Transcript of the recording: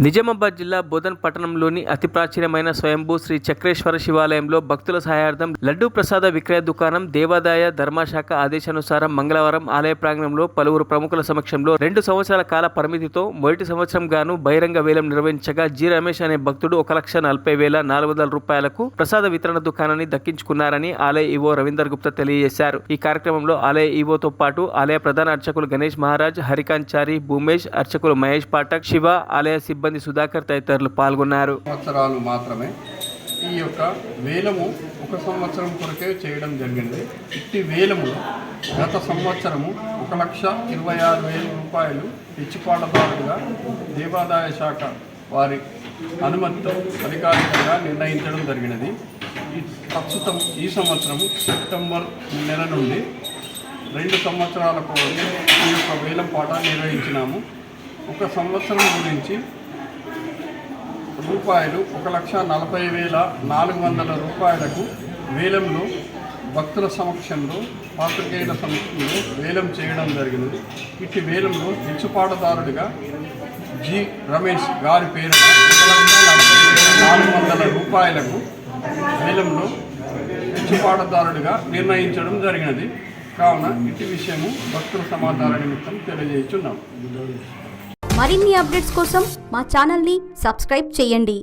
నిజామాబాద్ జిల్లా బోధన్ పట్టణంలోని అతి ప్రాచీనమైన స్వయంభూ శ్రీ చక్రేశ్వర శివాలయంలో భక్తుల సహాయార్థం లడ్డూ ప్రసాద విక్రయ దుకాణం దేవాదాయ ధర్మశాఖ ఆదేశానుసారం మంగళవారం ఆలయ ప్రాంగణంలో పలువురు ప్రముఖుల సమక్షంలో 2 సంవత్సరాల కాల పరిమితితో మొదటి సంవత్సరం గాను బహిరంగ వేలం నిర్వహించగా జి రమేష్ అనే భక్తుడు 1,40,400 రూపాయలకు ప్రసాద వితరణ దుకాణాన్ని దక్కించుకున్నారని ఆలయ ఈవో రవీందర్ గుప్తా తెలియజేశారు. ఈ కార్యక్రమంలో ఆలయ ఈవోతో పాటు ఆలయ ప్రధాన అర్చకులు గణేష్ మహారాజ్, హరికాంచారి, భూమేష్, అర్చకులు మహేష్ పాఠక్, శివ, ఆలయ సిబ్బంది సుధాకర్ తదితరులు పాల్గొన్నారు. సంవత్సరాలు మాత్రమే ఈ యొక్క వేలము 1 సంవత్సరం కొరకే చేయడం జరిగింది. ఇట్టి వేలము గత సంవత్సరము 1,26,000 రూపాయలు పిచ్చిపాటదారులుగా దేవాదాయ శాఖ వారి అనుమతితో అధికారికంగా నిర్ణయించడం జరిగినది. ప్రస్తుతం ఈ సంవత్సరము సెప్టెంబర్ నెల నుండి 2 సంవత్సరాల కోసం ఈ యొక్క వేలం పాట నిర్వహించినాము. 1 సంవత్సరం గురించి రూపాయలు 1,40,400 రూపాయలకు వేలంలో భక్తుల సమక్షంలో పాత్రికేయుల సమక్షంలో వేలం చేయడం జరిగినది. ఇట్టి వేలంలో పిచ్చిపాటదారుడిగా జి రమేష్ గారి పేరున 1,40,400 రూపాయలకు వేలంలో పిచ్చిపాటదారుడిగా నిర్ణయించడం జరిగినది. కావున ఇట్టి విషయము భక్తుల సమాచార నిమిత్తం తెలియజేస్తున్నాం. మరిన్ని అప్డేట్స్ కోసం మా ఛానల్ని సబ్స్క్రైబ్ చేయండి.